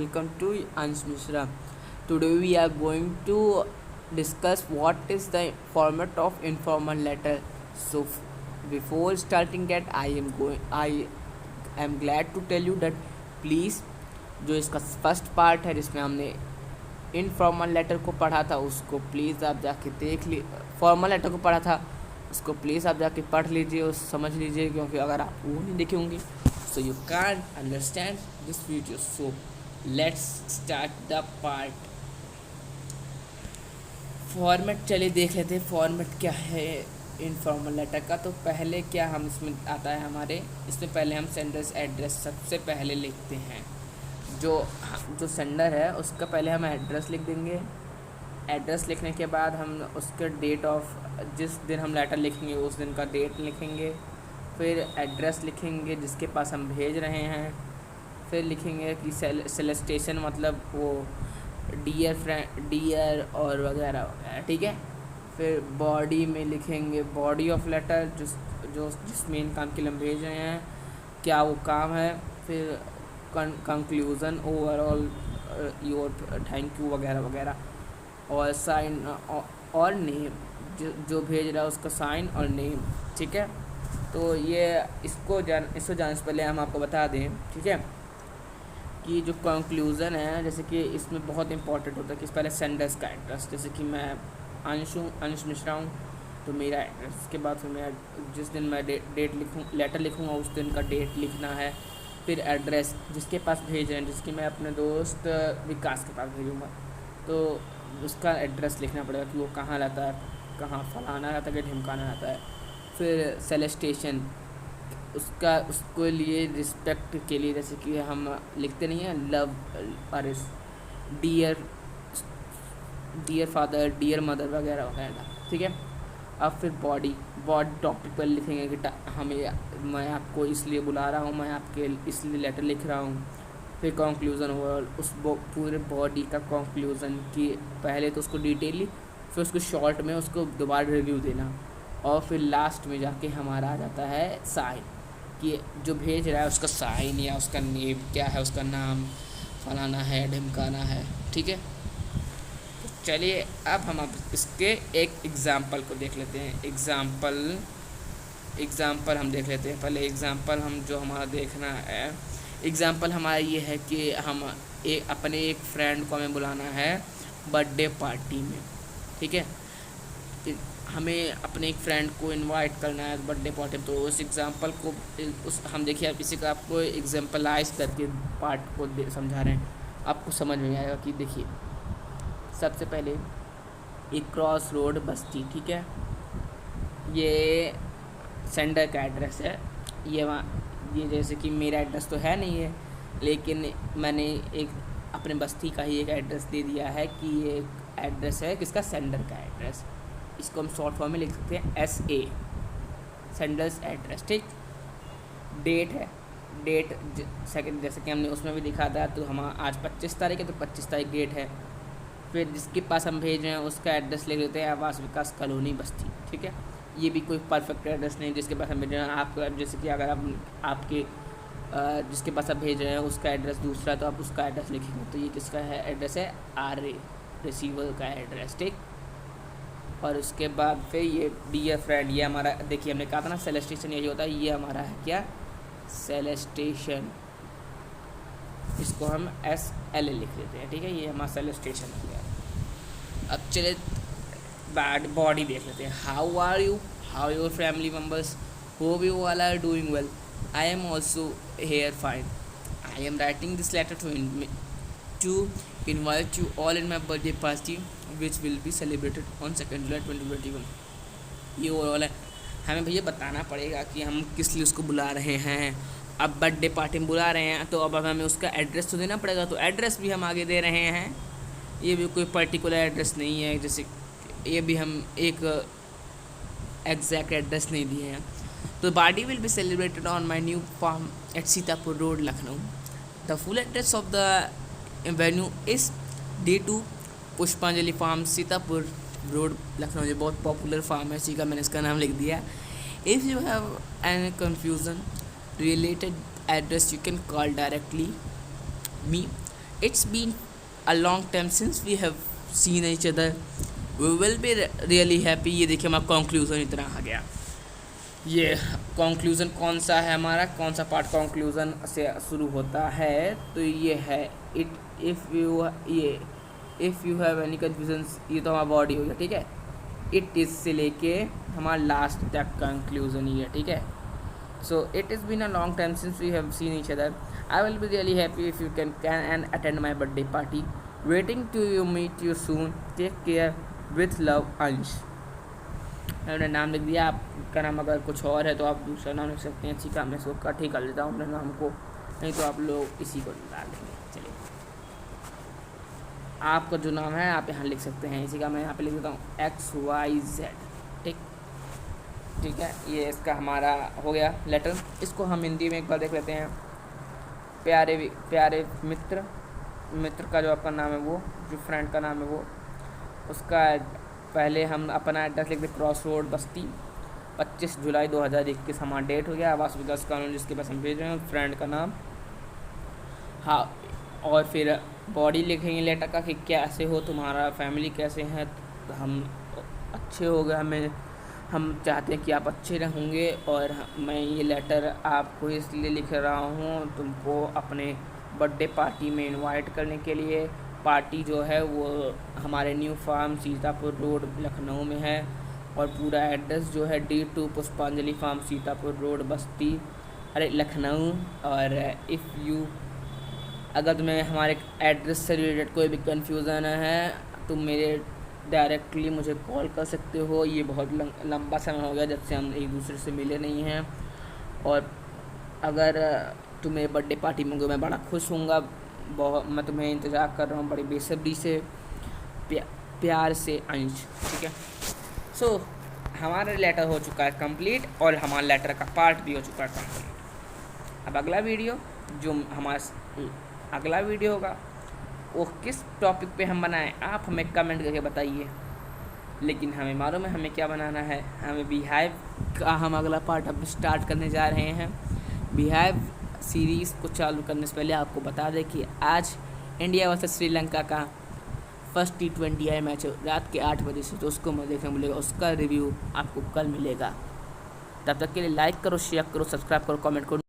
welcome to Ansh Mishra. Today we are going to discuss what is the format of informal letter. Before starting that, I am glad to tell you that please जो इसका first part है जिसमें हमने informal letter को पढ़ा था उसको please आप जाके देख ली फॉर्मल लेटर को पढ़ा था उसको प्लीज़ आप जाके पढ़ लीजिए और समझ लीजिए, क्योंकि अगर आप वो नहीं देखे होंगे so you can't understand this video. So let's start the part. Format चलिए देख लेते हैं फॉर्मेट क्या है इनफॉर्मल लेटर का। तो पहले क्या हम इसमें आता है हमारे, इसमें पहले हम सेंडर्स एड्रेस सबसे पहले लिखते हैं। जो सेंडर है उसका पहले हम एड्रेस लिख देंगे। एड्रेस लिखने के बाद हम उसके डेट ऑफ जिस दिन हम लेटर लिखेंगे उस दिन का डेट लिखेंगे। फिर एड्रेस लिखेंगे जिसके पास हम भेज रहे हैं। फिर लिखेंगे कि सेलेस्टेशन मतलब वो डियर फ्रेंड डियर और वगैरह वगैरह, ठीक है। फिर बॉडी में लिखेंगे बॉडी ऑफ लेटर जिस मेन काम के लिए हम भेज रहे हैं क्या वो काम है। फिर conclusion overall your thank you वगैरह वगैरह। और साइन और नेम जो भेज रहा है उसका साइन और नेम, ठीक है। तो ये इसको जाने से पहले हम आपको बता दें, ठीक है, कि जो कंक्लूज़न है जैसे कि इसमें बहुत इंपॉर्टेंट होता है कि पहले सेंडर्स का एड्रेस, जैसे कि मैं अंश मिश्रा हूँ तो मेरा एड्रेस के बाद फिर मैं जिस दिन मैं डेट लिखूँ लेटर लिखूँगा उस दिन का डेट लिखना है। फिर एड्रेस जिसके पास भेज रहे हैं, जिसकी मैं अपने दोस्त विकास के पास भेजूँगा तो उसका एड्रेस लिखना पड़ेगा कि वो कहाँ रहता है, कहाँ फलाना रहता है कि ढिमकाना रहता है। फिर सेलेस्टेशन उसको लिए रिस्पेक्ट के लिए जैसे कि हम लिखते नहीं हैं लव और डियर फादर डियर मदर वगैरह वगैरह, ठीक है। अब फिर बॉडी टॉपिक पर लिखेंगे कि मैं आपको इसलिए बुला रहा हूँ, मैं आपके इसलिए लेटर लिख रहा हूँ। फिर कंक्लूज़न हुआ उस पूरे बॉडी का कंक्लूज़न कि पहले तो उसको डिटेली फिर उसको शॉर्ट में उसको दोबारा रिव्यू देना। और फिर लास्ट में जाके हमारा आ जाता है साइन कि जो भेज रहा है उसका साइन या उसका नेम क्या है, उसका नाम फलाना है ढिमकाना है, ठीक है। तो चलिए अब हम इसके एक एग्ज़ाम्पल को देख लेते हैं। एग्ज़ाम्पल हम देख लेते हैं। पहले एग्ज़ाम्पल हम जो हमारा देखना है एग्ज़ाम्पल हमारा ये है कि हम अपने एक फ्रेंड को हमें बुलाना है बर्थडे पार्टी में, ठीक है। हमें अपने एक फ्रेंड को इनवाइट करना है बर्थडे पार्टी में। तो उस एग्ज़ाम्पल को हम देखिए आप इसी का आपको एग्जाम्पलाइज करके पार्ट को समझा रहे हैं, आपको समझ में आएगा कि देखिए सबसे पहले एक क्रॉस रोड बस्ती, ठीक है, ये सेंडर का एड्रेस है। ये जैसे कि मेरा एड्रेस तो है नहीं है, लेकिन मैंने एक अपने बस्ती का ही एक एड्रेस दे दिया है कि ये एक एड्रेस है किसका, सेंडर का एड्रेस। इसको हम शॉर्ट फॉर्म में लिख सकते हैं SA सेंडर्स एड्रेस, ठीक। डेट है, डेट सेकंड जैसे कि हमने उसमें भी दिखा था। तो हम आज 25 तारीख है तो 25 तारीख डेट है। फिर जिसके पास हम भेज रहे हैं उसका एड्रेस लिख देते हैं आवास विकास कॉलोनी बस्ती, ठीक है। ये भी कोई परफेक्ट एड्रेस नहीं जिसके पास हम भेज रहे हैं। आप जैसे कि अगर आपके जिसके पास आप भेज रहे हैं उसका एड्रेस दूसरा तो आप उसका एड्रेस लिखेंगे। तो ये किसका है एड्रेस है RA रिसीवर का एड्रेस, ठीक। और उसके बाद फिर ये डियर फ्रेंड, ये हमारा देखिए हमने कहा था ना सेलेस्टेशन यही होता है, ये हमारा है क्या सेलेस्टेशन। इसको हम SL लिख देते हैं, ठीक है, ये हमारा सेलेस्टेशन हो गया। अब चले बॉडी देख लेते हैं। How are you, how your family members, hope you all are doing well, I am also here fine, I am writing this letter to invite you all in my birthday party which will be celebrated on 2nd July 2021। ये overall है। हमें भैया बताना पड़ेगा कि हम किस लिए उसको बुला रहे हैं। अब बर्थडे पार्टी में बुला रहे हैं तो अब हमें उसका एड्रेस तो देना पड़ेगा, तो एड्रेस भी हम आगे दे रहे हैं। ये भी कोई पर्टिकुलर एड्रेस नहीं है, जैसे ये भी हम एक एग्जैक्ट एड्रेस नहीं दिए हैं। तो party will be celebrated on my new farm at Sitapur road Lucknow. The full address of the venue is D2 पुष्पांजलि फार्म सीतापुर रोड लखनऊ। जो बहुत पॉपुलर फार्म है, इसी का मैंने इसका नाम लिख दिया। If you have any confusion related address you can call directly me it's been a long time since we have seen each other. We will be really happy. ये देखिए हमारा कंक्लूजन इतना आ गया. ये कंक्लूजन कौन सा है हमारा, कौन सा पार्ट कंक्लूजन से शुरू होता है, तो ये है it if you have any confusion. ये तो हमारा बॉडी हो गया, ठीक है. इट इज़ से लेके हमारा लास्ट तक कंक्लूजन ही है, ठीक है. So it has been a long time since we have seen each other. I will be really happy if you can and attend my birthday party. Waiting to meet you soon. Take care. With love, अंश. मैंने नाम लिख दिया. आपका नाम अगर कुछ और है तो आप दूसरा नाम लिख सकते हैं. ठीक है, मैं इसको कट ही कर लेता हूँ अपने नाम को, नहीं तो आप लोग इसी को डाल देंगे. चलिए, आपका जो नाम है आप यहाँ लिख सकते हैं. इसी का मैं यहाँ पे लिख देता हूँ XYZ. ठीक है, ये इसका हमारा हो गया लेटर. इसको हम हिंदी में एक बार देख लेते हैं. प्यारे मित्र का जो आपका नाम है, वो जो फ्रेंड का नाम है, वो उसका पहले हम अपना एड्रेस लिख दें. क्रॉस रोड, बस्ती, 25 जुलाई 2021 हमारा डेट हो गया. आवास विकास कानून जिसके पास हम भेज रहे हैं, फ्रेंड का नाम. हाँ, और फिर बॉडी लिखेंगे लेटर का कि कैसे हो तुम्हारा, फैमिली कैसे हैं. हम अच्छे हो गए, हम चाहते हैं कि आप अच्छे रहेंगे. और मैं ये लेटर आपको इसलिए लिख रहा हूँ तुमको अपने बर्थडे पार्टी में इनवाइट करने के लिए. पार्टी जो है वो हमारे new farm Sitapur road Lucknow में है. और पूरा एड्रेस जो है D2 पुष्पांजलि फार्म सीतापुर रोड बस्ती, लखनऊ. और अगर तुम्हें हमारे एड्रेस से रिलेटेड कोई भी कन्फ्यूज़न है तो मेरे डायरेक्टली मुझे कॉल कर सकते हो. ये बहुत लंबा समय हो गया जब से हम एक दूसरे से मिले नहीं हैं. और अगर तुम्हें बर्थडे पार्टी में मैं बड़ा खुश हूँगा. बहुत मैं तुम्हें इंतज़ार कर रहा हूँ बड़ी बेसब्री से. प्यार से, अंश. ठीक है. सो हमारा लेटर हो चुका है कंप्लीट, और हमारा लेटर का पार्ट भी हो चुका है कंप्लीट. अब अगला वीडियो होगा वो किस टॉपिक पे हम बनाएं, आप हमें कमेंट करके बताइए. लेकिन हमें मालूम है हमें क्या बनाना है. हमें बिहाइव का हम अगला पार्ट अब स्टार्ट करने जा रहे हैं. बिहाइव सीरीज़ को चालू करने से पहले आपको बता दें कि आज इंडिया वर्सेस श्रीलंका का फर्स्ट T20 मैच रात के 8 बजे से, तो उसको मैं देखने मिलेगा. उसका रिव्यू आपको कल मिलेगा. तब तक के लिए लाइक करो, शेयर करो, सब्सक्राइब करो, कमेंट करो.